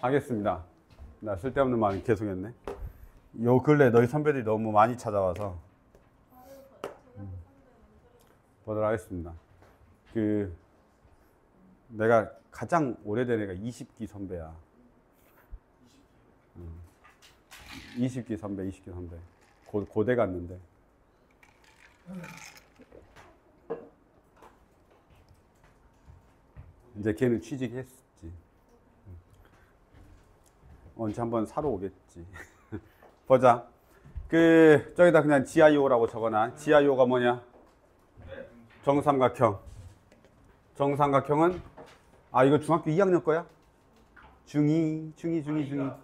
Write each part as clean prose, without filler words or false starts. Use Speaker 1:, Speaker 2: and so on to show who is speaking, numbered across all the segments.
Speaker 1: 하겠습니다. 나 쓸데없는 말 계속했네. 요 근래 너희 선배들이 너무 많이 찾아와서 보도록 하겠습니다. 내가 가장 오래된 애가 20기 선배야. 20기 선배. 고대 갔는데. 이제 걔는 취직했지. 언제 한번 사러 오겠지. 보자. 저기다 그냥 GIO라고 적어놔. GIO가 뭐냐? 정삼각형. 정삼각형은, 이거 중학교 2학년 거야? 중2.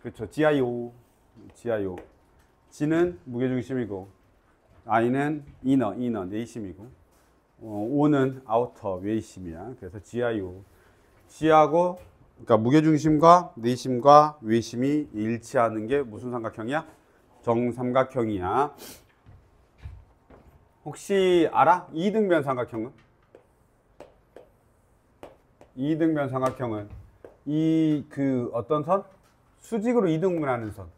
Speaker 1: 그렇죠. GIO. G는 무게중심이고, I는 이너, 내심이고, O는 아우터, 외심이야. 그래서 GIO. G하고, 그러니까 무게중심과 내심과 외심이 일치하는 게 무슨 삼각형이야? 정삼각형이야. 혹시 알아? 이등변 삼각형은? 이등변 삼각형은 어떤 선? 수직으로 이등분하는 선.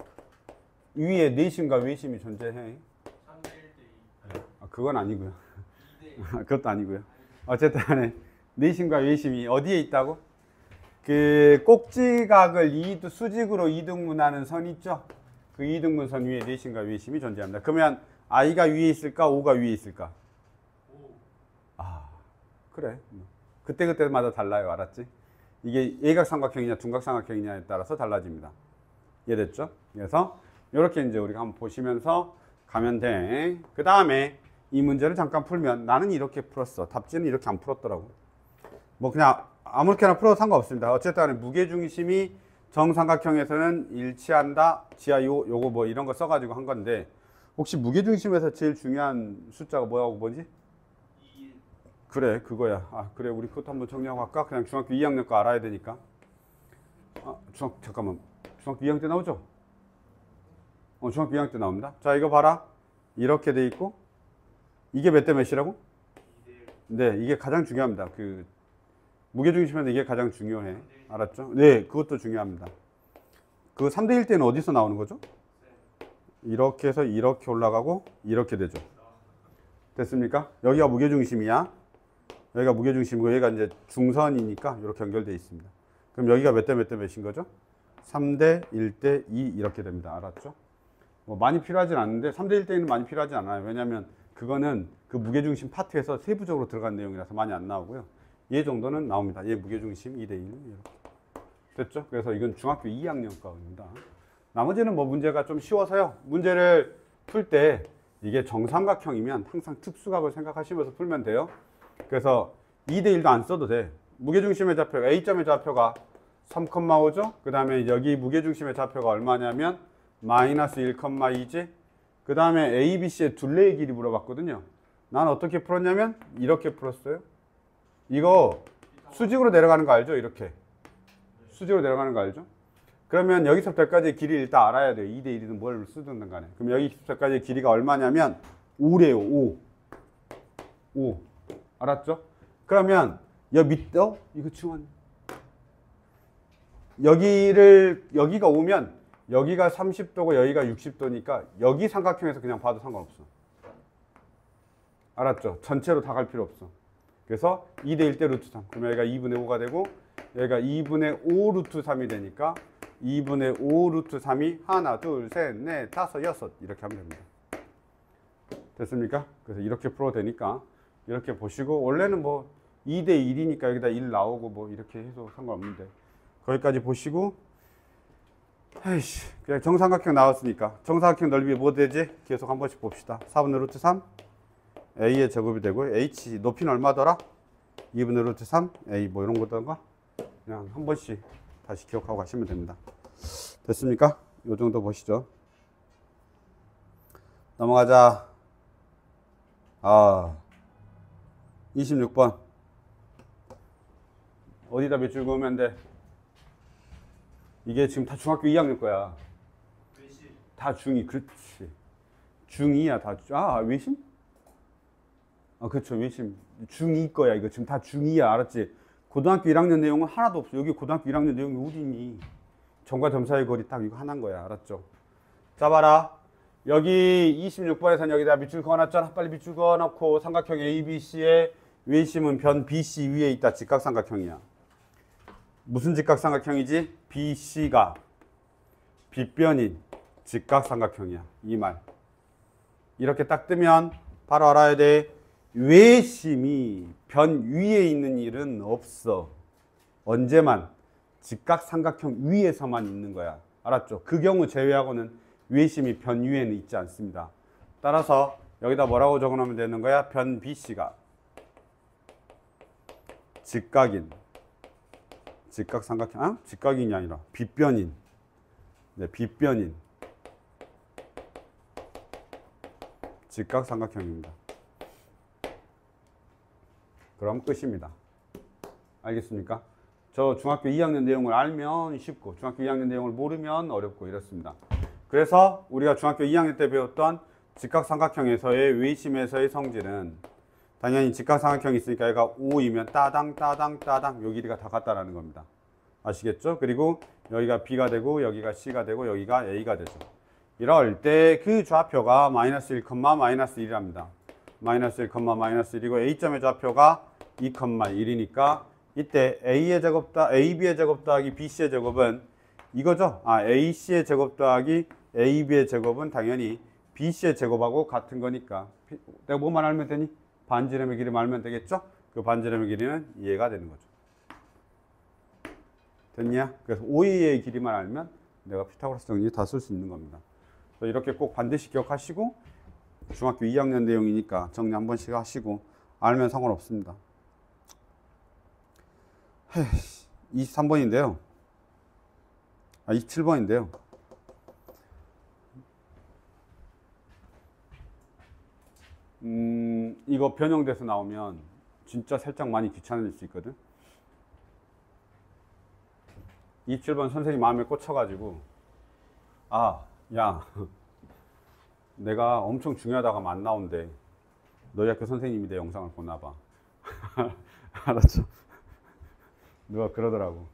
Speaker 1: 위에 내심과 외심이 존재해.
Speaker 2: 3대1대2.
Speaker 1: 그건 아니고요. 그것도 아니고요. 어쨌든 간에 내심과 외심이 어디에 있다고? 꼭지각을 수직으로 이등분하는 선 있죠? 그 이등분선 위에 내심과 외심이 존재합니다. 그러면 I가 위에 있을까? O가 위에 있을까?
Speaker 2: O.
Speaker 1: 그래. 그때마다 달라요. 알았지? 이게 예각삼각형이냐 둔각삼각형이냐에 따라서 달라집니다. 이해됐죠? 그래서 이렇게 이제 우리가 한번 보시면서 가면 돼. 그 다음에 이 문제를 잠깐 풀면 나는 이렇게 풀었어. 답지는 이렇게 안 풀었더라고. 뭐 그냥 아무렇게나 풀어도 상관없습니다. 어쨌든 간에 무게중심이 정삼각형에서는 일치한다. GIO 요거 뭐 이런 거 써가지고 한 건데 혹시 무게중심에서 제일 중요한 숫자가 뭐라고 보지?
Speaker 2: 2.
Speaker 1: 그래 그거야. 그래 우리 그것도 한번 정리하고 갈까? 그냥 중학교 2학년 거 알아야 되니까. 잠깐만. 중학교 2학년 때 나오죠? 중학교 2학년 때 나옵니다. 자 이거 봐라. 이렇게 돼 있고 이게 몇 대 몇이라고?
Speaker 2: 2대1.
Speaker 1: 네, 이게 가장 중요합니다. 무게중심에서 이게 가장 중요해. 알았죠? 네, 그것도 중요합니다. 3대1 때는 어디서 나오는 거죠? 이렇게 해서 이렇게 올라가고 이렇게 되죠. 됐습니까? 여기가 무게중심이야. 여기가 무게중심이고 여기가 이제 중선이니까 이렇게 연결되어 있습니다. 그럼 여기가 몇 대 몇인 거죠? 3대 1대 2 이렇게 됩니다. 알았죠? 뭐 많이 필요하진 않은데 3대 1대 2는 많이 필요하진 않아요. 왜냐하면 그거는 그 무게중심 파트에서 세부적으로 들어간 내용이라서 많이 안 나오고요. 얘 정도는 나옵니다. 얘 무게중심 2대 1 이렇게. 됐죠? 그래서 이건 중학교 2학년 거입니다. 나머지는 뭐 문제가 좀 쉬워서요. 문제를 풀 때 이게 정삼각형이면 항상 특수각을 생각하시면서 풀면 돼요. 그래서 2대 1도 안 써도 돼. 무게중심의 좌표가 A점의 좌표가 3,5죠? 그 다음에 여기 무게중심의 좌표가 얼마냐면 마이너스 1,2지? 그 다음에 A, B, C의 둘레의 길이 물어봤거든요. 난 어떻게 풀었냐면 이렇게 풀었어요. 이거 수직으로 내려가는 거 알죠? 이렇게. 수직으로 내려가는 거 알죠? 그러면 여기서부터까지의 길이를 일단 알아야 돼요. 2대 1이든 뭘 쓰든 간에. 그럼 여기서부터까지의 길이가 얼마냐면 5래요. 5. 알았죠? 그러면 여기 이거 중간 여기가 오면 여기가 30도고 여기가 60도니까 여기 삼각형에서 그냥 봐도 상관없어. 알았죠? 전체로 다 갈 필요 없어. 그래서 2대 1대 루트 3. 그러면 여기가 2분의 5가 되고 여기가 2분의 5 루트 3이 되니까 2분의 5 루트 3이 하나, 둘, 셋, 넷, 다섯, 여섯 이렇게 하면 됩니다. 됐습니까? 그래서 이렇게 풀어도 되니까 이렇게 보시고 원래는 뭐 2대 1이니까 여기다 1 나오고 뭐 이렇게 해도 상관없는데 거기까지 보시고 그냥 정삼각형 나왔으니까 정삼각형 넓이 뭐 되지? 계속 한 번씩 봅시다. 4분의 루트 3 A의 제곱이 되고 H 높이는 얼마더라? 2분의 루트 3 A 뭐 이런 거던가 그냥 한 번씩 다시 기억하고 가시면 됩니다. 됐습니까? 요 정도 보시죠. 넘어가자. 26번 어디다 몇 줄 그으면 돼? 이게 지금 다 중학교 2학년 거야.
Speaker 2: 외심.
Speaker 1: 다 중2. 그렇지. 중2야 다. 외심? 그렇죠. 외심. 중2 거야. 이거 지금 다 중2야. 알았지? 고등학교 1학년 내용은 하나도 없어. 여기 고등학교 1학년 내용이 어디 있니? 점과 점 사이의 거리 딱 이거 하나인 거야. 알았죠? 자, 봐라. 여기 26번에서는 여기다 밑줄 그어놨잖아. 빨리 밑줄 그어놓고 삼각형 ABC의 외심은 변 BC 위에 있다. 직각삼각형이야. 무슨 직각삼각형이지? BC가 빗변인 직각삼각형이야. 이 말. 이렇게 딱 뜨면 바로 알아야 돼. 외심이 변 위에 있는 일은 없어. 언제만? 직각삼각형 위에서만 있는 거야. 알았죠? 그 경우 제외하고는 외심이 변 위에는 있지 않습니다. 따라서 여기다 뭐라고 적어놓으면 되는 거야? 변 BC가 직각인 직각삼각형, 아? 직각인이 아니라 빗변인. 네, 빗변인 직각삼각형입니다. 그럼 끝입니다. 알겠습니까? 저 중학교 2학년 내용을 알면 쉽고 중학교 2학년 내용을 모르면 어렵고 이렇습니다. 그래서 우리가 중학교 2학년 때 배웠던 직각삼각형에서의 외심에서의 성질은 당연히 직각삼각형이 있으니까 얘가 5이면 따당 따당 따당 요 길이가 다 같다라는 겁니다. 아시겠죠? 그리고 여기가 B가 되고 여기가 C가 되고 여기가 A가 되죠. 이럴 때 그 좌표가 마이너스 1, 마이너스 1이랍니다. 마이너스 1, 마이너스 1이고 A점의 좌표가 2, 1이니까 이때 A의 제곱 AB의 제곱 더하기 BC의 제곱은 이거죠. AC의 제곱 더하기 AB의 제곱은 당연히 BC의 제곱하고 같은 거니까 내가 뭐만 알면 되니? 반지름의 길이만 알면 되겠죠? 그 반지름의 길이는 이해가 되는 거죠. 됐냐? 그래서 OA의 길이만 알면 내가 피타고라스 정리 다 쓸 수 있는 겁니다. 이렇게 꼭 반드시 기억하시고 중학교 2학년 내용이니까 정리 한 번씩 하시고 알면 상관없습니다. 23번인데요. 27번인데요. 이거 변형돼서 나오면 진짜 살짝 많이 귀찮을 수 있거든. 27번 선생님 마음에 꽂혀가지고 야 내가 엄청 중요하다고 하면 안 나온대. 너희 학교 선생님이 내 영상을 보나봐. 알았죠? 누가 그러더라고.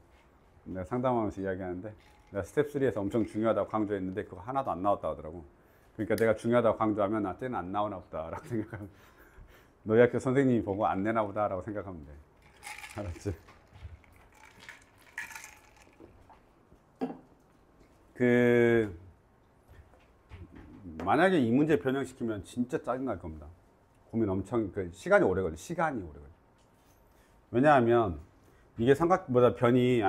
Speaker 1: 내가 상담하면서 이야기하는데 내가 스텝 3에서 엄청 중요하다고 강조했는데 그거 하나도 안 나왔다 하더라고. 그러니까 내가 중요하다고 강조하면 나 때는 안 나오나 보다 라고 생각하면 너희 학교 선생님이 보고 안 내나 보다 라고 생각하면 돼. 알았지? 만약에 이 문제 변형시키면 진짜 짜증날 겁니다. 고민 엄청, 시간이 오래 걸려. 왜냐하면 이게 삼각보다 점이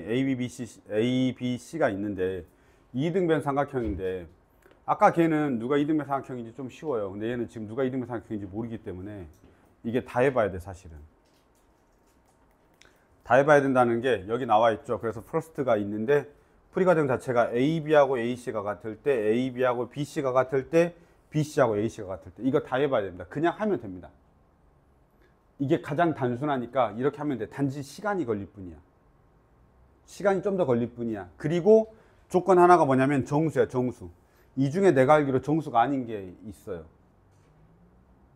Speaker 1: A, B, C가 있는데 2등변 삼각형인데 아까 걔는 누가 2등변 삼각형인지 좀 쉬워요. 근데 얘는 지금 누가 2등변 삼각형인지 모르기 때문에 이게 다 해봐야 돼, 사실은. 다 해봐야 된다는 게 여기 나와 있죠. 그래서 프로스트가 있는데 풀이 과정 자체가 AB하고 AC가 같을 때, AB하고 BC가 같을 때, BC하고 AC가 같을 때 이거 다 해봐야 됩니다. 그냥 하면 됩니다. 이게 가장 단순하니까 이렇게 하면 돼. 단지 시간이 걸릴 뿐이야. 시간이 좀 더 걸릴 뿐이야. 그리고 조건 하나가 뭐냐면 정수야, 정수. 이 중에 내가 알기로 정수가 아닌 게 있어요.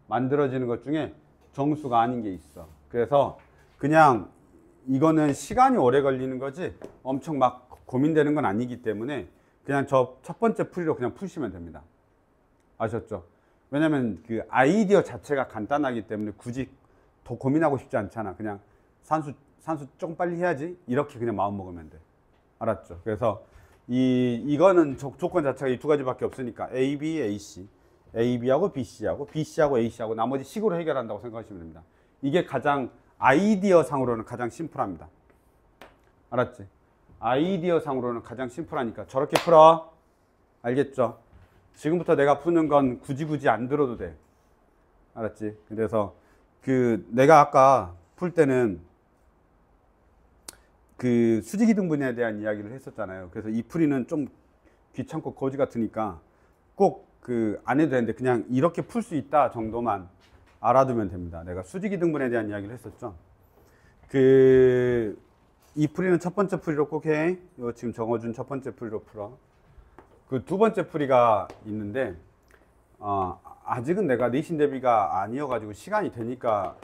Speaker 1: 만들어지는 것 중에 정수가 아닌 게 있어. 그래서 그냥 이거는 시간이 오래 걸리는 거지 엄청 막 고민되는 건 아니기 때문에 그냥 저 첫 번째 풀이로 그냥 푸시면 됩니다. 아셨죠? 왜냐면 그 아이디어 자체가 간단하기 때문에 굳이 더 고민하고 싶지 않잖아. 그냥 산수 조금 빨리 해야지 이렇게 그냥 마음 먹으면 돼. 알았죠? 그래서 이거는 조건 자체가 이 두 가지밖에 없으니까 A, B, AC, AB하고 BC하고 BC하고 AC하고 나머지 식으로 해결한다고 생각하시면 됩니다. 이게 가장 아이디어 상으로는 가장 심플합니다. 알았지? 아이디어 상으로는 가장 심플하니까 저렇게 풀어. 알겠죠? 지금부터 내가 푸는 건 굳이 안 들어도 돼. 알았지? 그래서 내가 아까 풀 때는 수직이등분에 대한 이야기를 했었잖아요. 그래서 이 풀이는 좀 귀찮고 거지 같으니까 꼭 안 해도 되는데 그냥 이렇게 풀 수 있다 정도만 알아두면 됩니다. 내가 수직이등분에 대한 이야기를 했었죠. 이 풀이는 첫 번째 풀이로 꼭 해. 요 지금 적어준 첫 번째 풀이로 풀어. 두 번째 풀이가 있는데 아직은 내가 내신 대비가 아니어가지고 시간이 되니까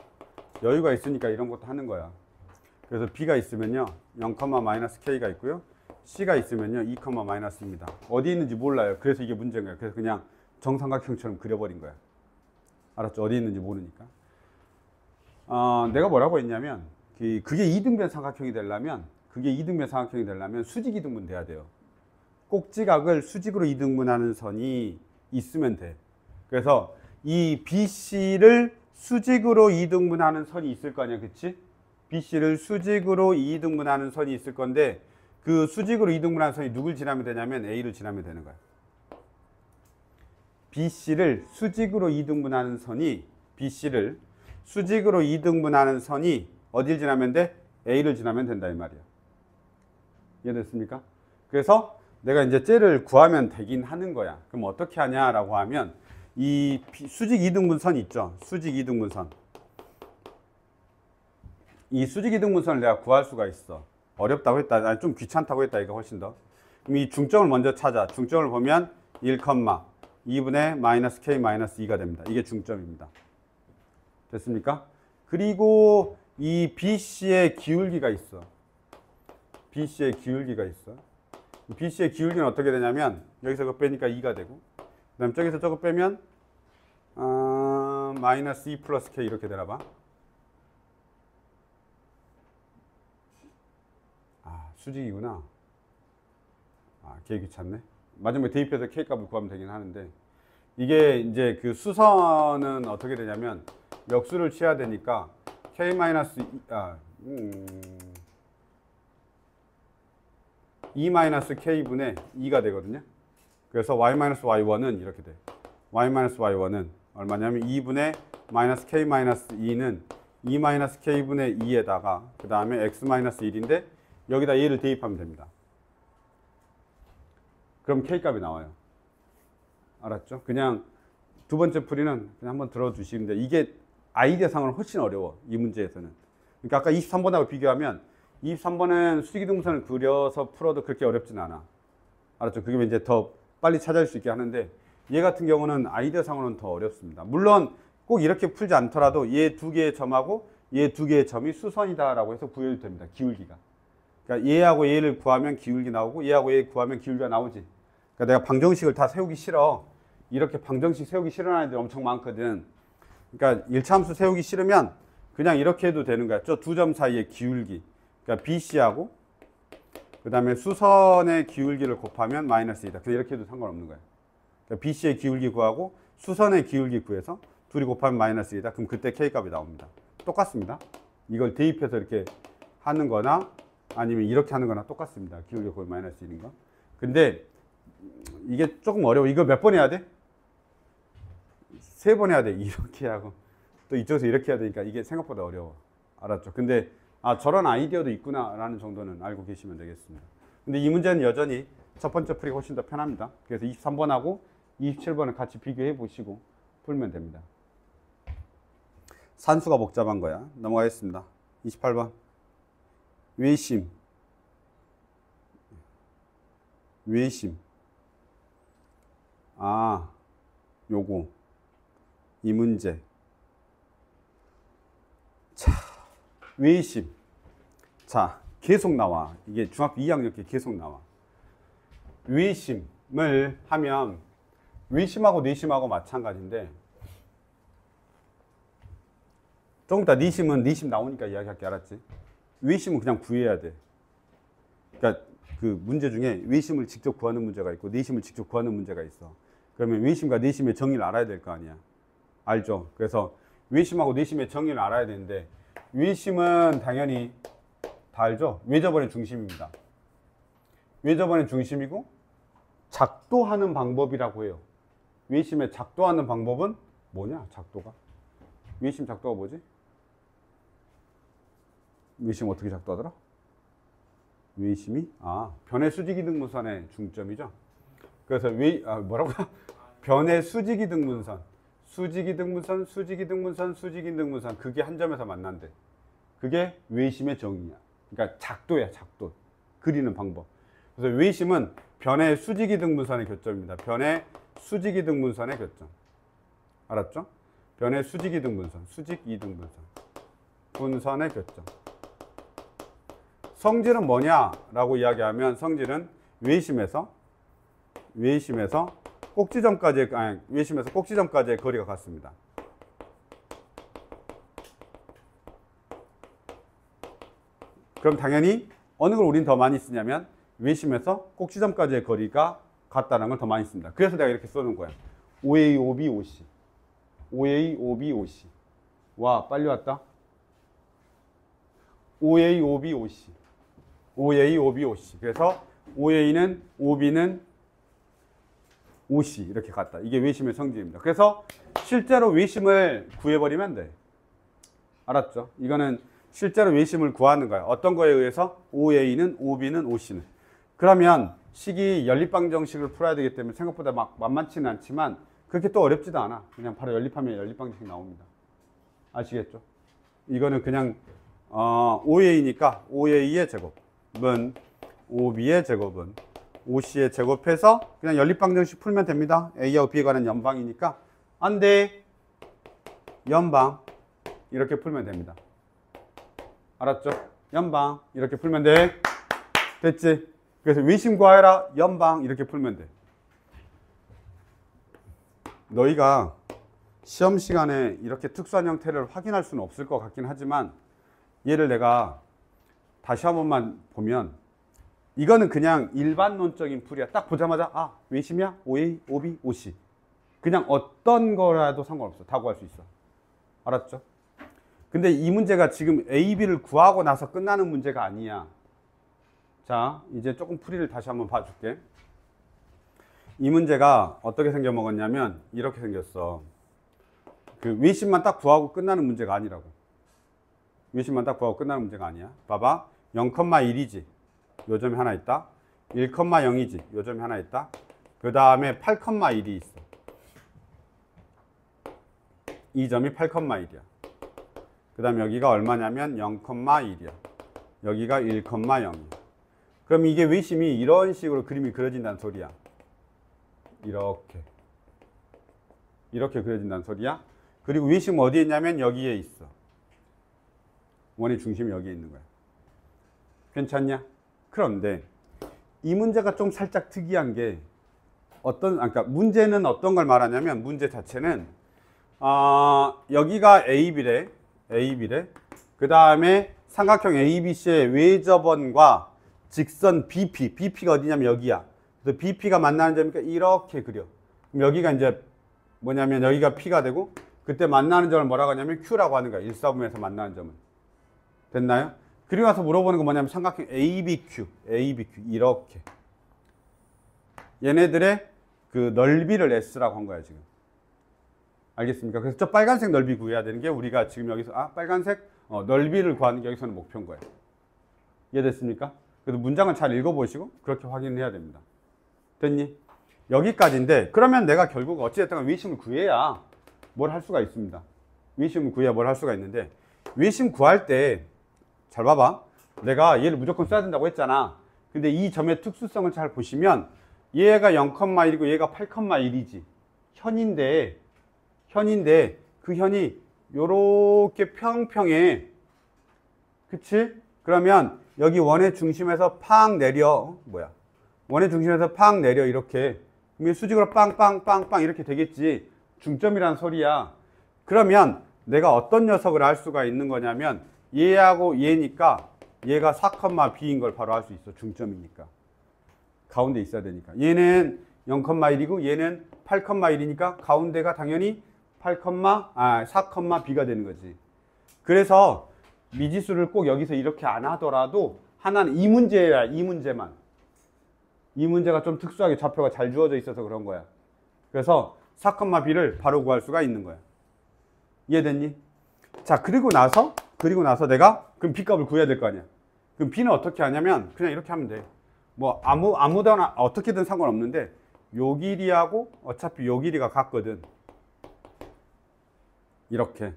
Speaker 1: 여유가 있으니까 이런 것도 하는 거야. 그래서 B가 있으면요 0, 마이너스 K가 있고요. C가 있으면요 2, 마이너스입니다. 어디 있는지 몰라요. 그래서 이게 문제인 거예요. 그래서 그냥 정삼각형처럼 그려버린 거야. 알았죠? 어디 있는지 모르니까. 내가 뭐라고 했냐면 그게 이등변 삼각형이 되려면 수직 이등분 돼야 돼요. 꼭지각을 수직으로 이등분하는 선이 있으면 돼. 그래서 이 BC를 수직으로 이등분하는 선이 있을 거 아니야, 그치? BC를 수직으로 이등분하는 선이 있을 건데 그 수직으로 이등분하는 선이 누굴 지나면 되냐면 A를 지나면 되는 거야. BC를 수직으로 이등분하는 선이 어딜 지나면 돼? A를 지나면 된다 이 말이야. 이해됐습니까? 그래서 내가 이제 쟤를 구하면 되긴 하는 거야. 그럼 어떻게 하냐라고 하면 이 수직 이등분선 있죠? 수직 이등분선. 이 수직 이등분선을 내가 구할 수가 있어. 어렵다고 했다. 아니, 좀 귀찮다고 했다. 이거 훨씬 더. 그럼 이 중점을 먼저 찾아. 중점을 보면 1, 2분의 마이너스 K 마이너스 2가 됩니다. 이게 중점입니다. 됐습니까? 그리고 이 BC의 기울기가 있어. BC의 기울기는 어떻게 되냐면 여기서 그거 빼니까 2가 되고 그 다음 저기서 저거 빼면 마이너스 2 플러스 K 이렇게 되나 봐. 수직이구나. 걔 귀찮네. 마지막에 대입해서 K 값을 구하면 되긴 하는데 이게 이제 그 수선은 어떻게 되냐면 역수를 취해야 되니까 K 마이너스 2 마이너스 K분의 2가 되거든요. 그래서 Y 마이너스 Y1은 이렇게 돼. Y 마이너스 Y1은 얼마냐면 2분의 마이너스 K 마이너스 2는 2 마이너스 K분의 2에다가 그 다음에 X 마이너스 1인데 여기다 얘를 대입하면 됩니다. 그럼 K 값이 나와요. 알았죠? 그냥 두 번째 풀이는 그냥 한번 들어주시면 돼요. 이게 아이디어상으로는 훨씬 어려워. 이 문제에서는. 그러니까 아까 23번하고 비교하면 23번은 수직이등분선을 그려서 풀어도 그렇게 어렵진 않아. 알았죠? 그게 이제 더 빨리 찾아올 수 있게 하는데 얘 같은 경우는 아이디어상으로는 더 어렵습니다. 물론 꼭 이렇게 풀지 않더라도 얘 두 개의 점하고 얘 두 개의 점이 수선이다라고 해서 구해도 됩니다. 기울기가. 그러니까 얘하고 얘를 구하면 기울기 나오고 얘하고 얘 구하면 기울기가 나오지. 그러니까 내가 방정식을 다 세우기 싫어. 이렇게 방정식 세우기 싫어하는 애들 엄청 많거든. 그러니까 1차함수 세우기 싫으면 그냥 이렇게 해도 되는 거야. 저 두 점 사이의 기울기. 그러니까 BC하고 그 다음에 수선의 기울기를 곱하면 마이너스 2다. 그래서 이렇게 해도 상관없는 거야. 그러니까 BC의 기울기 구하고 수선의 기울기 구해서 둘이 곱하면 마이너스 2다. 그럼 그때 K값이 나옵니다. 똑같습니다. 이걸 대입해서 이렇게 하는 거나 아니면 이렇게 하는 거나 똑같습니다. 기울기 곱하면 마이너스 1인 거. 근데 이게 조금 어려워. 이거 몇 번 해야 돼? 3번 해야 돼. 이렇게 하고 또 이쪽에서 이렇게 해야 되니까 이게 생각보다 어려워. 알았죠? 근데 저런 아이디어도 있구나 라는 정도는 알고 계시면 되겠습니다. 근데 이 문제는 여전히 첫 번째 풀이가 훨씬 더 편합니다. 그래서 23번하고 27번을 같이 비교해 보시고 풀면 됩니다. 산수가 복잡한 거야. 넘어가겠습니다. 28번. 외심. 요거. 이 문제. 자, 외심. 자, 계속 나와. 이게 중학교 2학년 때 계속 나와. 외심을 하면 외심하고 내심하고 마찬가지인데 조금 이따 내심은 내심 나오니까 이야기할게. 알았지? 외심은 그냥 구해야 돼. 그러니까 그 문제 중에 외심을 직접 구하는 문제가 있고 내심을 직접 구하는 문제가 있어. 그러면 외심과 내심의 정의를 알아야 될 거 아니야. 알죠? 그래서 외심하고 내심의 정의를 알아야 되는데 외심은 당연히 다 알죠? 외접원의 중심입니다. 외접원의 중심이고 작도하는 방법이라고 해요. 외심의 작도하는 방법은 뭐냐? 작도가. 외심 작도가 뭐지? 외심 어떻게 작도하더라? 외심이 변의 수직이등분선의 중점이죠. 그래서 뭐라고? 변의 수직이등분선, 수직이등분선 그게 한 점에서 만난대. 그게 외심의 정의야. 그러니까 작도야, 작도. 그리는 방법. 그래서 외심은 변의 수직이등분선의 교점입니다. 변의 수직이등분선의 교점. 알았죠? 변의 수직이등분선, 수직이등분선. 분선의 교점. 성질은 뭐냐라고 이야기하면 성질은 외심에서 꼭지점까지의 거리가 같습니다. 그럼 당연히 어느 걸 우린 더 많이 쓰냐면 외심에서 꼭지점까지의 거리가 같다는 걸 더 많이 씁니다. 그래서 내가 이렇게 써놓은 거야. OA, OB, OC. OA, OB, OC. 와, 빨리 왔다. OA, OB, OC. OA, OB, OC. 그래서 OA는, OB는 OC 이렇게 같다. 이게 외심의 성질입니다. 그래서 실제로 외심을 구해버리면 돼. 알았죠? 이거는 실제로 외심을 구하는 거야. 어떤 거에 의해서? OA는, OB는, OC는. 그러면 식이 연립방정식을 풀어야 되기 때문에 생각보다 막 만만치는 않지만 그렇게 또 어렵지도 않아. 그냥 바로 연립하면 연립방정식 나옵니다. 아시겠죠? 이거는 그냥 OA니까 OA의 제곱은 OB의 제곱은 OC의 제곱해서 그냥 연립방정식 풀면 됩니다. A하고 B에 관한 연방이니까 안 돼. 연방 이렇게 풀면 됩니다. 알았죠? 연방 이렇게 풀면 돼. 됐지? 그래서 외심 구하여라 연방 이렇게 풀면 돼. 너희가 시험 시간에 이렇게 특수한 형태를 확인할 수는 없을 것 같긴 하지만 얘를 내가 다시 한 번만 보면 이거는 그냥 일반론적인 풀이야. 딱 보자마자 아 외심이야? OA, OB, OC 그냥 어떤 거라도 상관없어. 다 구할 수 있어. 알았죠? 근데 이 문제가 지금 A, B를 구하고 나서 끝나는 문제가 아니야. 자, 이제 조금 풀이를 다시 한번 봐줄게. 이 문제가 어떻게 생겨 먹었냐면 이렇게 생겼어. 그 외심만 딱 구하고 끝나는 문제가 아니라고. 외심만 딱 구하고 끝나는 문제가 아니야. 봐봐. 0,1이지. 요 점이 하나 있다. 1,0이지. 요 점이 하나 있다. 그 다음에 8,1이 있어. 이 점이 8,1이야. 그 다음 여기가 얼마냐면 0,1이야. 여기가 1,0이야. 그럼 이게 외심이 이런 식으로 그림이 그려진다는 소리야. 이렇게 그려진다는 소리야. 그리고 외심은 어디에 있냐면 여기에 있어. 원의 중심이 여기에 있는 거야. 괜찮냐? 그런데 이 문제가 좀 살짝 특이한 게 그러니까 문제는 어떤 걸 말하냐면 문제 자체는 여기가 AB래. 그 다음에 삼각형 ABC의 외접원과 직선 BP가 어디냐면 여기야. 그래서 BP가 만나는 점이니까 이렇게 그려. 그럼 여기가 이제 뭐냐면 여기가 P가 되고 그때 만나는 점을 뭐라고 하냐면 Q라고 하는 거야. 1사분면에서 만나는 점은. 됐나요? 그리고 나서 물어보는 건 뭐냐면 삼각형 ABQ 이렇게. 얘네들의 그 넓이를 S라고 한 거야 지금. 알겠습니까? 그래서 저 빨간색 넓이 구해야 되는 게 우리가 지금 여기서 빨간색 넓이를 구하는 게 여기서는 목표인 거예요. 이해됐습니까? 그래서 문장을 잘 읽어보시고 그렇게 확인해야 됩니다. 됐니? 여기까지인데 그러면 내가 결국 어찌됐든 외심을 구해야 뭘 할 수가 있습니다. 외심을 구해야 뭘 할 수가 있는데 외심 구할 때 잘 봐봐. 내가 얘를 무조건 써야 된다고 했잖아. 근데 이 점의 특수성을 잘 보시면 얘가 0,1이고 얘가 8,1이지. 현인데 그 현이 요렇게 평평해. 그치? 그러면 여기 원의 중심에서 팍 내려. 원의 중심에서 팍 내려 이렇게. 그러면 수직으로 빵빵빵빵 이렇게 되겠지. 중점이란 소리야. 그러면 내가 어떤 녀석을 알 수가 있는 거냐면 얘하고 얘니까 얘가 4,B인 걸 바로 알 수 있어. 중점이니까. 가운데 있어야 되니까. 얘는 0,1이고 얘는 8,1이니까 가운데가 당연히 4,B가 되는 거지. 그래서 미지수를 꼭 여기서 이렇게 안 하더라도 하나는 이 문제야. 이 문제만. 이 문제가 좀 특수하게 좌표가 잘 주어져 있어서 그런 거야. 그래서 4,B를 바로 구할 수가 있는 거야. 이해됐니? 자, 그리고 나서 내가 그럼 B값을 구해야 될 거 아니야. 그럼 B는 어떻게 하냐면 그냥 이렇게 하면 돼. 뭐 아무데나 어떻게든 상관없는데 요 길이하고 어차피 요 길이가 같거든. 이렇게.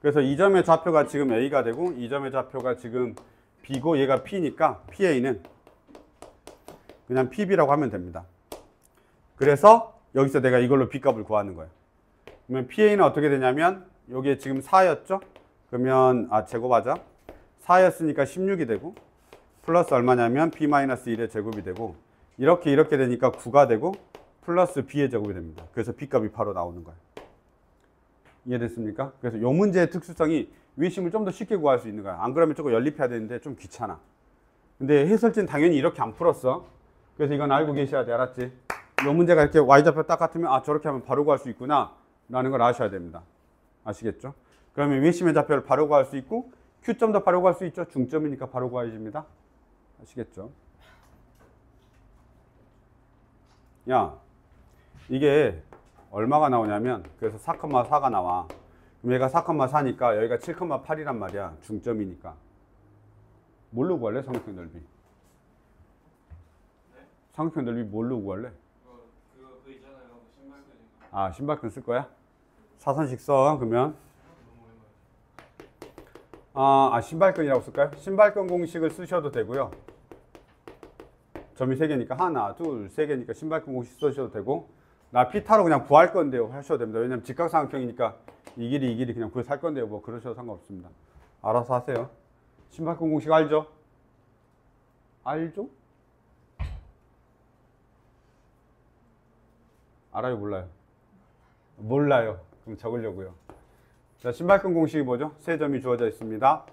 Speaker 1: 그래서 이 점의 좌표가 지금 A가 되고 이 점의 좌표가 지금 B고 얘가 P니까 PA는 그냥 PB라고 하면 됩니다. 그래서 여기서 내가 이걸로 B값을 구하는 거예요. 그러면 PA는 어떻게 되냐면 요게 지금 4였죠? 그러면 제곱하자. 4였으니까 16이 되고 플러스 얼마냐면 b-1의 제곱이 되고 이렇게 되니까 9가 되고 플러스 b의 제곱이 됩니다. 그래서 b값이 바로 나오는 거예요. 이해됐습니까? 그래서 이 문제의 특수성이 외심을 좀 더 쉽게 구할 수 있는 거야. 안 그러면 조금 연립해야 되는데 좀 귀찮아. 근데 해설지는 당연히 이렇게 안 풀었어. 그래서 이건 알고 계셔야 돼. 알았지? 이 문제가 이렇게 y좌표 딱 같으면 아 저렇게 하면 바로 구할 수 있구나 라는 걸 아셔야 됩니다. 아시겠죠? 그러면 외심의 좌표를 바로 구할 수 있고 Q점도 바로 구할 수 있죠. 중점이니까 바로 구해집니다. 아시겠죠? 야, 이게 얼마가 나오냐면 그래서 4,4가 나와. 그럼 얘가 4,4니까 여기가 7,8이란 말이야. 중점이니까. 뭘로 구할래? 삼각형 넓이.
Speaker 2: 네?
Speaker 1: 삼각형 넓이 뭘로 구할래?
Speaker 2: 그거 있잖아요. 신발끈인가?
Speaker 1: 아, 신발끈 쓸 거야? 사선식 써. 그러면 신발끈이라고 쓸까요? 신발끈 공식을 쓰셔도 되고요. 점이 3개니까 하나, 둘, 3개니까 신발끈 공식 쓰셔도 되고 나 피타로 그냥 구할 건데요 하셔도 됩니다. 왜냐면 직각삼각형이니까 이 길이 그냥 구해서 할 건데요. 뭐 그러셔도 상관없습니다. 알아서 하세요. 신발끈 공식 알죠? 알죠? 알아요? 몰라요? 몰라요. 그럼 적으려고요. 자, 신발끈 공식이 뭐죠? 세 점이 주어져 있습니다.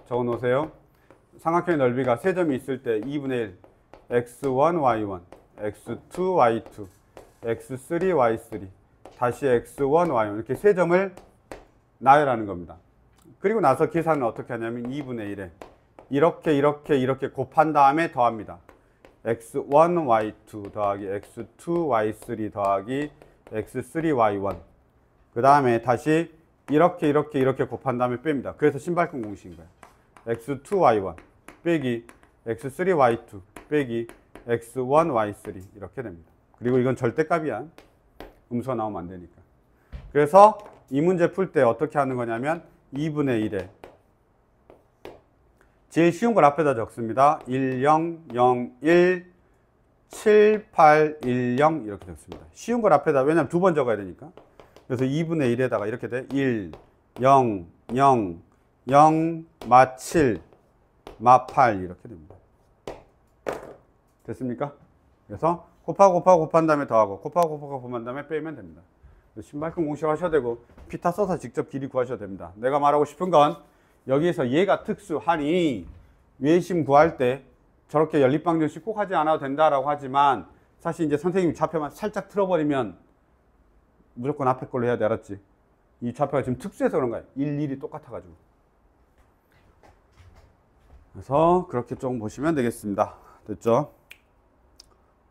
Speaker 1: 적어 놓으세요. 삼각형의 넓이가 세 점이 있을 때 2분의 1 x1, y1, x2, y2, x3, y3, 다시 x1, y1 이렇게 세 점을 나열하는 겁니다. 그리고 나서 계산은 어떻게 하냐면 2분의 1에 이렇게 곱한 다음에 더합니다. x1, y2 더하기 x2, y3 더하기 x3, y1 그 다음에 다시 이렇게 곱한 다음에 뺍니다. 그래서 신발끈 공식인 거예요. x2, y1 빼기 x3, y2 빼기 x1, y3 이렇게 됩니다. 그리고 이건 절대값이야. 음수가 나오면 안 되니까. 그래서 이 문제 풀 때 어떻게 하는 거냐면 2분의 1에 제일 쉬운 걸 앞에다 적습니다. 1, 0, 0, 1, 7, 8, 1, 0 이렇게 적습니다. 쉬운 걸 앞에다 왜냐면 두 번 적어야 되니까. 그래서 2분의 1에다가 이렇게 돼. 1, 0, 0, 0, 마 7, 마 8 이렇게 됩니다. 됐습니까? 그래서 곱한 다음에 더하고 곱한 다음에 빼면 됩니다. 신발끈 공식 하셔도 되고 피타 써서 직접 길이 구하셔도 됩니다. 내가 말하고 싶은 건 여기에서 얘가 특수하니 외심 구할 때 저렇게 연립방정식 꼭 하지 않아도 된다라고 하지만 사실 이제 선생님이 좌표만 살짝 틀어버리면 무조건 앞에 걸로 해야 돼. 알았지? 이 좌표가 지금 특수해서 그런 거야. 일일이 똑같아가지고. 그래서 그렇게 좀 보시면 되겠습니다. 됐죠?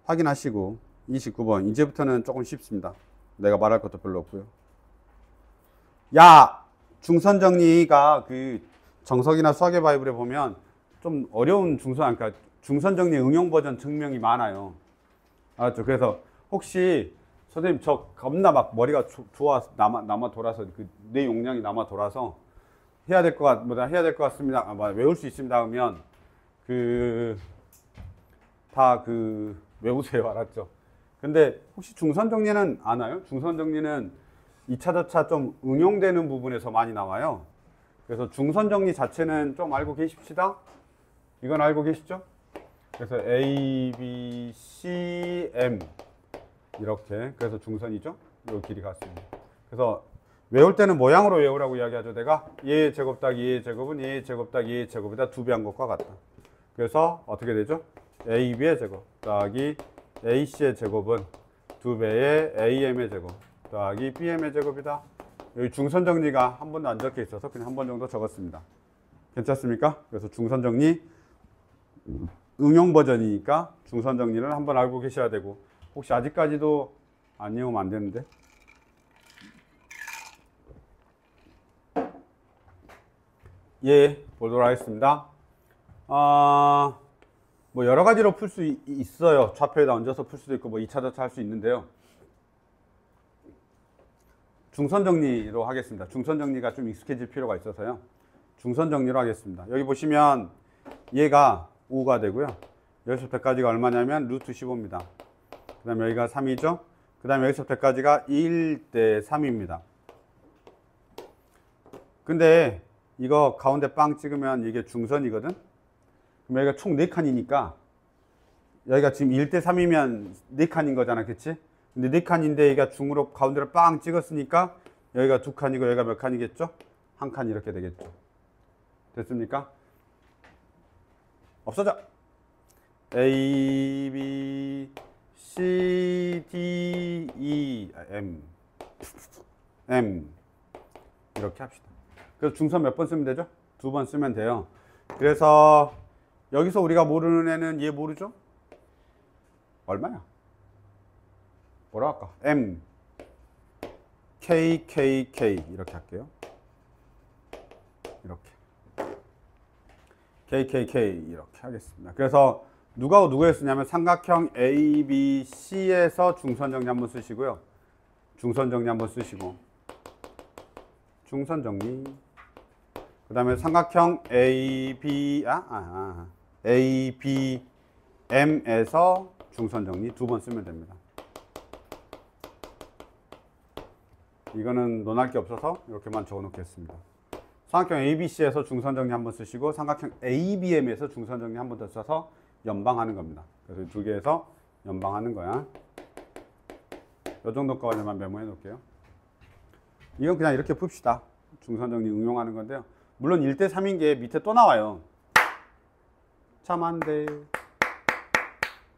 Speaker 1: 확인하시고 29번 이제부터는 조금 쉽습니다. 내가 말할 것도 별로 없고요. 야! 중선 정리가 그 정석이나 수학의 바이블에 보면 좀 어려운 그러니까 중선 정리 응용 버전 증명이 많아요. 알았죠? 그래서 혹시 선생님 저 겁나 막 머리가 남아 돌아서 내 용량이 남아 돌아서 해야 될 것 같습니다. 외울 수 있습니다. 하면 외우세요. 알았죠? 근데 혹시 중선 정리는 아나요? 중선 정리는 2차, 저차 좀 응용되는 부분에서 많이 나와요. 그래서 중선 정리 자체는 좀 알고 계십시다. 이건 알고 계시죠? 그래서 A, B, C, M 이렇게 그래서 중선이죠. 이 길이 같습니다. 그래서 외울 때는 모양으로 외우라고 이야기하죠. 내가 얘의 제곱 더하기 얘의 제곱은 얘의 제곱 더하기 얘의 제곱이다 2배 한 것과 같다. 그래서 어떻게 되죠? AB의 제곱 더하기 AC의 제곱은 2배의 AM의 제곱 더하기 BM의 제곱이다. 여기 중선 정리가 한 번도 안 적혀 있어서 그냥 한 번 정도 적었습니다. 괜찮습니까? 그래서 중선 정리 응용 버전이니까 중선 정리를 한번 알고 계셔야 되고 혹시 아직까지도 안 외우면 안 되는데 보도록 하겠습니다. 뭐 여러 가지로 풀 수 있어요. 좌표에다 얹어서 풀 수도 있고 뭐 2차 저차 할 수 있는데요. 중선 정리로 하겠습니다. 중선 정리가 좀 익숙해질 필요가 있어서요. 중선 정리로 하겠습니다. 여기 보시면 얘가 5가 되고요. 여기서부터 100까지가 얼마냐면 루트 15입니다. 그 다음에 여기가 3이죠. 그 다음에 여기서부터 100까지가 1대 3입니다. 근데 이거 가운데 빵 찍으면 이게 중선이거든. 그럼 여기가 총 4칸이니까 여기가 지금 1대 3이면 4칸인 거잖아. 그치? 근데 4칸인데 여기가 중으로 가운데를 빵 찍었으니까 여기가 2칸이고 여기가 몇 칸이겠죠? 1칸 이렇게 되겠죠. 됐습니까? 없어져. A, B, C, D, E, M. M. 이렇게 합시다. 그래서 중선 몇 번 쓰면 되죠? 2번 쓰면 돼요. 그래서 여기서 우리가 모르는 애는 얘 모르죠? 얼마야? 뭐라 할까? M, K, K, K 이렇게 할게요. 이렇게 K, K, K 이렇게 하겠습니다. 그래서 누가하고 누구에 쓰냐면 삼각형 A, B, C에서 중선 정리 한번 쓰시고요. 중선 정리 한번 쓰시고 중선 정리. 그 다음에 삼각형 A, B, A, B, M에서 중선 정리 2번 쓰면 됩니다. 이거는 논할 게 없어서 이렇게만 적어 놓겠습니다. 삼각형 ABC에서 중선 정리 한번 쓰시고 삼각형 ABM에서 중선 정리 한번 더 써서 연방하는 겁니다. 그래서 두 개에서 연방하는 거야. 이 정도 거까지만 메모해 놓을게요. 이건 그냥 이렇게 풉시다. 중선 정리 응용하는 건데요. 물론 1대 3인 게 밑에 또 나와요. 참 안 돼.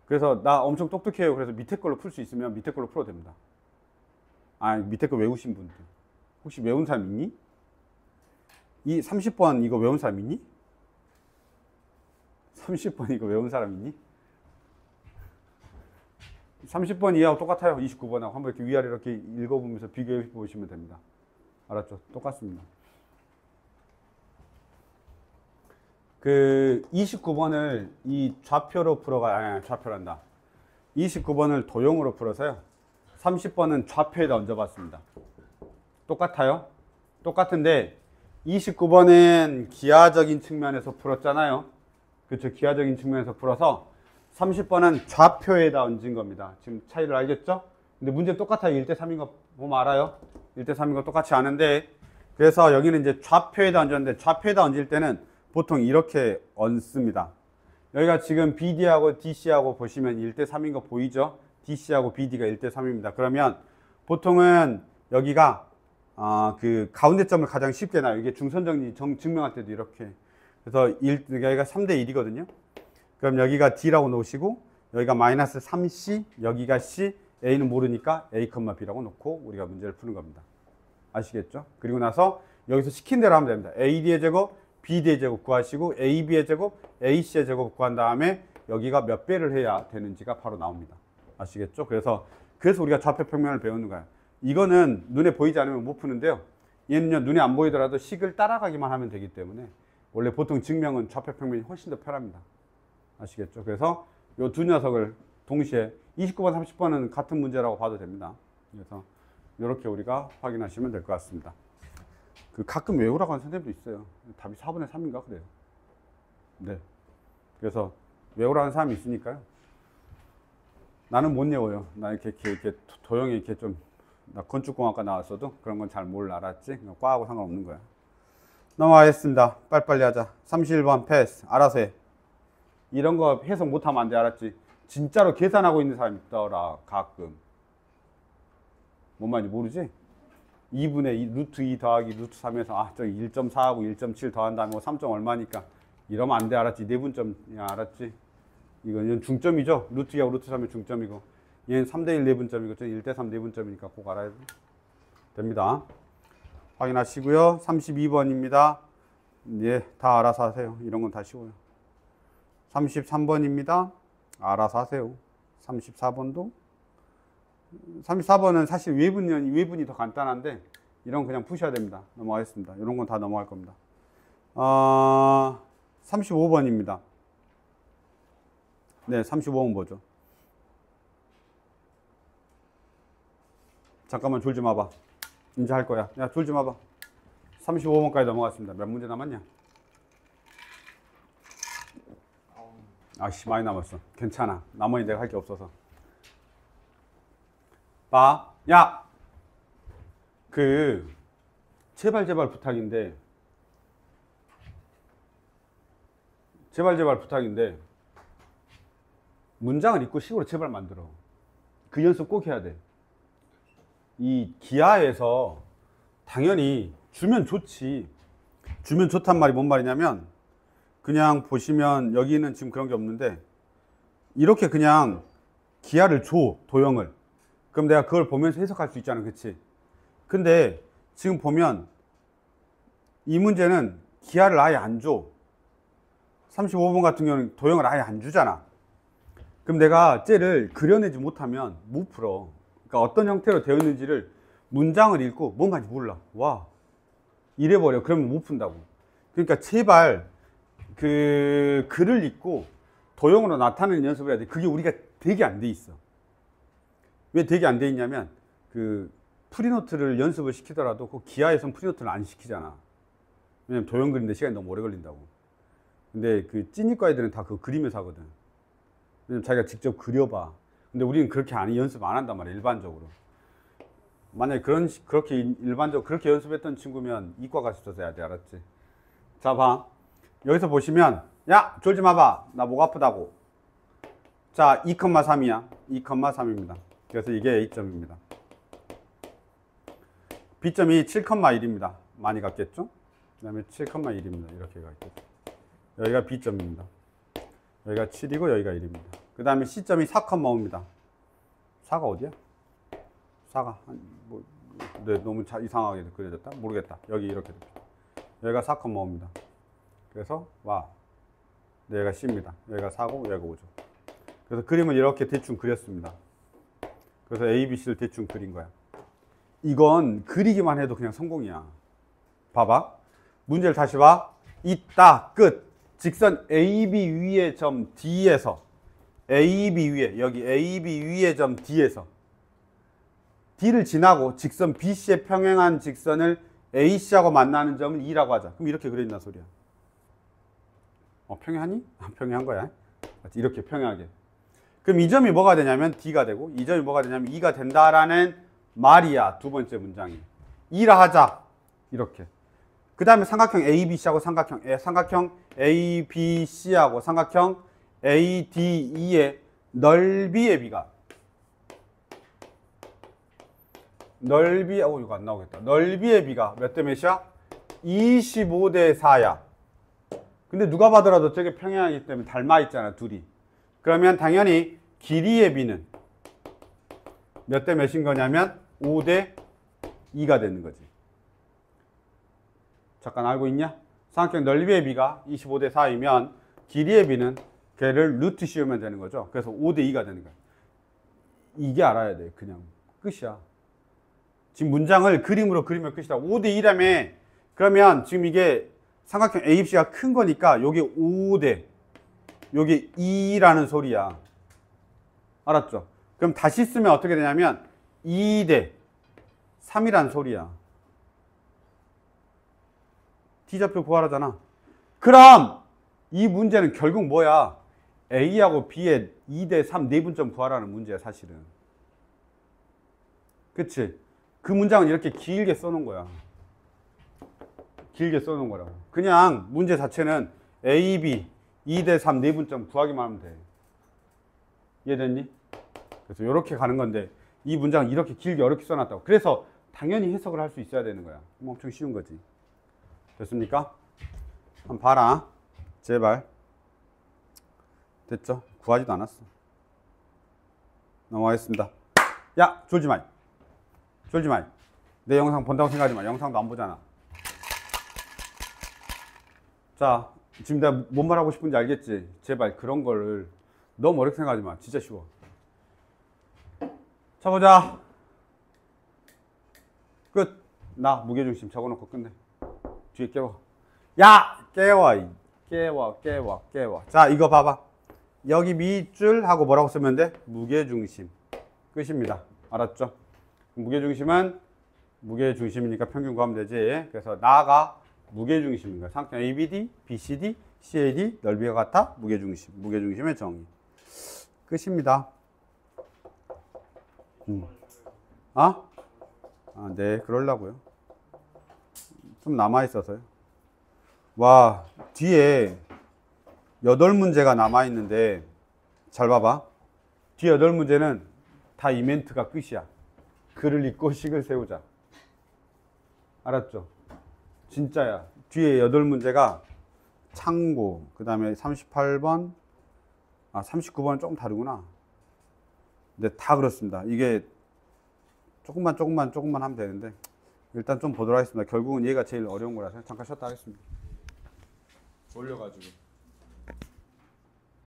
Speaker 1: 그래서 나 엄청 똑똑해요. 그래서 밑에 걸로 풀 수 있으면 밑에 걸로 풀어도 됩니다. 밑에 거 외우신 분들. 혹시 외운 사람 있니? 이 30번 이거 외운 사람 있니? 30번 이거 외운 사람 있니? 30번 이하고 똑같아요. 29번하고 한번 이렇게 위아래 이렇게 읽어보면서 비교해 보시면 됩니다. 알았죠? 똑같습니다. 그 29번을 이 좌표로 좌표란다. 29번을 도형으로 풀어서요. 30번은 좌표에다 얹어봤습니다. 똑같아요. 똑같은데 29번은 기하적인 측면에서 풀었잖아요. 그렇죠. 기하적인 측면에서 풀어서 30번은 좌표에다 얹은 겁니다. 지금 차이를 알겠죠? 근데 문제는 똑같아요. 1대 3인 거 보면 알아요. 1대 3인 거 똑같이 아는데 그래서 여기는 이제 좌표에다 얹었는데 좌표에다 얹을 때는 보통 이렇게 얹습니다. 여기가 지금 BD하고 DC하고 보시면 1대 3인 거 보이죠? DC하고 BD가 1대 3입니다. 그러면 보통은 여기가 그 가운데 점을 가장 쉽게 놔요. 이게 중선 정리 증명할 때도 이렇게. 그래서 여기가 3대 1이거든요. 그럼 여기가 D라고 놓으시고 여기가 마이너스 3C, 여기가 C, A는 모르니까 A, B라고 놓고 우리가 문제를 푸는 겁니다. 아시겠죠? 그리고 나서 여기서 시킨 대로 하면 됩니다. AD의 제곱, BD의 제곱 구하시고 AB의 제곱, AC의 제곱 구한 다음에 여기가 몇 배를 해야 되는지가 바로 나옵니다. 아시겠죠? 그래서 우리가 좌표 평면을 배우는 거예요. 이거는 눈에 보이지 않으면 못 푸는데요. 얘는요, 눈에 안 보이더라도 식을 따라가기만 하면 되기 때문에 원래 보통 증명은 좌표 평면이 훨씬 더 편합니다. 아시겠죠? 그래서 이 두 녀석을 동시에 29번, 30번은 같은 문제라고 봐도 됩니다. 그래서 이렇게 우리가 확인하시면 될 것 같습니다. 그 가끔 외우라고 하는 선생님도 있어요. 답이 4분의 3인가 그래요. 네. 그래서 외우라는 사람이 있으니까요. 나는 못 외워요. 나 이렇게 도형이 이렇게 좀, 나 건축공학과 나왔어도 그런 건 잘 몰라. 알았지? 과하고 상관없는 거야. 넘어가겠습니다. 빨리빨리 하자. 31번 패스. 알아서 해. 이런 거 해석 못하면 안 돼. 알았지? 진짜로 계산하고 있는 사람이 있더라. 가끔. 뭔 말인지 모르지? 2분의 2, 루트 2 더하기 루트 3에서 저기 1.4하고 1.7 더한 다음에 3. 얼마니까 이러면 안 돼. 알았지? 내분점이야. 알았지? 이건 중점이죠. 루트 2하고 루트 3이 중점이고 얘는 3대 1 내분점이고 1대 3 내분점이니까 꼭 알아야 됩니다. 확인하시고요. 32번입니다. 예, 다 알아서 하세요. 이런 건 다 쉬워요. 33번입니다. 알아서 하세요. 34번도 34번은 사실 외분이 더 간단한데 이런 건 그냥 푸셔야 됩니다. 넘어가겠습니다. 이런 건 다 넘어갈 겁니다. 35번입니다. 네, 35번 보죠. 잠깐만 졸지 마봐. 이제 할 거야. 야, 졸지 마봐. 35번까지 넘어갔습니다. 몇 문제 남았냐? 아씨, 많이 남았어. 괜찮아. 나머지 내가 할 게 없어서. 봐. 야! 제발 부탁인데, 제발 부탁인데 문장을 읽고 식으로 제발 만들어. 그 연습 꼭 해야 돼. 이 기하에서 당연히 주면 좋지. 주면 좋단 말이 뭔 말이냐면 그냥 보시면 여기는 지금 그런 게 없는데 이렇게 그냥 기하를 줘, 도형을. 그럼 내가 그걸 보면서 해석할 수 있잖아, 그치? 근데 지금 보면 이 문제는 기하를 아예 안 줘. 35번 같은 경우는 도형을 아예 안 주잖아. 그럼 내가 쟤를 그려내지 못하면 못 풀어. 그러니까 어떤 형태로 되어 있는지를 문장을 읽고 뭔 말인지 몰라. 와, 이래버려. 그러면 못 푼다고. 그러니까 제발 그 글을 읽고 도형으로 나타내는 연습을 해야 돼. 그게 우리가 되게 안 돼 있어. 왜 되게 안 돼 있냐면 그 프리노트를 연습을 시키더라도 그 기하에선 프리노트를 안 시키잖아. 왜냐면 도형 그리는데 시간이 너무 오래 걸린다고. 근데 그 찐이과 애들은 다 그거 그리면서 하거든. 왜냐면 자기가 직접 그려봐. 근데 우리는 그렇게 연습 안 한단 말이야, 일반적으로. 만약에 그렇게 일반적으로 그렇게 연습했던 친구면 이과 갔었어야 해야 돼, 알았지? 자, 봐. 여기서 보시면, 야, 졸지 마봐. 나 목 아프다고. 자, 2,3이야. 2,3입니다. 그래서 이게 A점입니다. B점이 7,1입니다. 많이 갔겠죠? 그 다음에 7,1입니다. 이렇게 갔겠죠. 여기가 B점입니다. 여기가 7이고 여기가 1입니다. 그 다음에 C점이 4,5입니다. 4가 어디야? 4가 네, 너무 이상하게 그려졌다? 모르겠다. 여기 이렇게 됩니다. 여기가 4,5입니다. 그래서 와, 네, 여기가 C입니다. 여기가 4고 여기가 5죠. 그래서 그림을 이렇게 대충 그렸습니다. 그래서 A, B, C를 대충 그린 거야. 이건 그리기만 해도 그냥 성공이야. 봐봐. 문제를 다시 봐. 있다. 끝. 직선 AB 위의 점 D에서 AB 위에, 여기 AB 위의 점 D에서 D를 지나고 직선 BC에 평행한 직선을 AC하고 만나는 점을 E라고 하자. 그럼 이렇게 그려진다는 소리야. 평행하니? 평행한 거야. 이렇게 평행하게. 그럼 이 점이 뭐가 되냐면 D가 되고 이 점이 뭐가 되냐면 E가 된다라는 말이야. 두 번째 문장이. E라 하자. 이렇게. 그 다음에 삼각형 ABC하고 삼각형 ABC하고 삼각형 ADE의 넓이의 비가 이거 안 나오겠다. 넓이의 비가 몇 대 몇이야? 25대 4야. 근데 누가 봐더라도 저게 평행하기 때문에 닮아 있잖아, 둘이. 그러면 당연히 길이의 비는 몇 대 몇인 거냐면 5대 2가 되는 거지. 잠깐 알고 있냐? 삼각형 넓이의 비가 25대 4이면 길이의 비는 걔를 루트 씌우면 되는 거죠. 그래서 5대 2가 되는 거야. 이게 알아야 돼. 그냥 끝이야. 지금 문장을 그림으로 그리면 끝이다. 5대 2라며. 그러면 지금 이게 삼각형 ABC가 큰 거니까 요게 5대 요게 2라는 소리야. 알았죠? 그럼 다시 쓰면 어떻게 되냐면 2대 3이라는 소리야. D좌표 구하라잖아. 그럼 이 문제는 결국 뭐야? A하고 B의 2대 3 내분점 구하라는 문제야, 사실은. 그치? 그 문장은 이렇게 길게 써놓은 거야. 길게 써놓은 거라고. 그냥 문제 자체는 A, B 2대 3 내분점 구하기만 하면 돼. 이해됐니? 그래서 이렇게 가는 건데 이 문장은 이렇게 길게 어렵게 써놨다고. 그래서 당연히 해석을 할 수 있어야 되는 거야. 엄청 쉬운 거지. 됐습니까? 한번 봐라. 제발. 됐죠? 구하지도 않았어. 넘어가겠습니다. 야, 졸지 마. 졸지 마. 내 영상 본다고 생각하지 마. 영상도 안 보잖아. 자, 지금 내가 뭔 말하고 싶은지 알겠지? 제발 그런 거를 너무 어렵게 생각하지 마. 진짜 쉬워. 쳐보자. 끝. 나 무게중심 적어놓고 끝내. 뒤에 깨워. 야! 깨워. 자, 이거 봐봐. 여기 밑줄 하고 뭐라고 쓰면 돼? 무게중심. 끝입니다. 알았죠? 무게중심은 무게중심이니까 평균 구하면 되지. 그래서 나가 무게중심인 거야. 삼각형 ABD, BCD, CAD 넓이가 같아 무게중심. 무게중심의 정의. 끝입니다. 네, 그러려고요. 좀 남아있어서요. 와, 뒤에 8문제가 남아있는데 잘 봐봐. 뒤 8문제는 다 이멘트가 끝이야. 글을 읽고 식을 세우자. 알았죠? 진짜야. 뒤에 8문제가 창고, 그 다음에 38번, 39번은 조금 다르구나. 근데 다 그렇습니다. 이게 조금만 하면 되는데 일단 좀 보도록 하겠습니다. 결국은 얘가 제일 어려운 거라서 잠깐 쉬었다 하겠습니다. 올려가지고.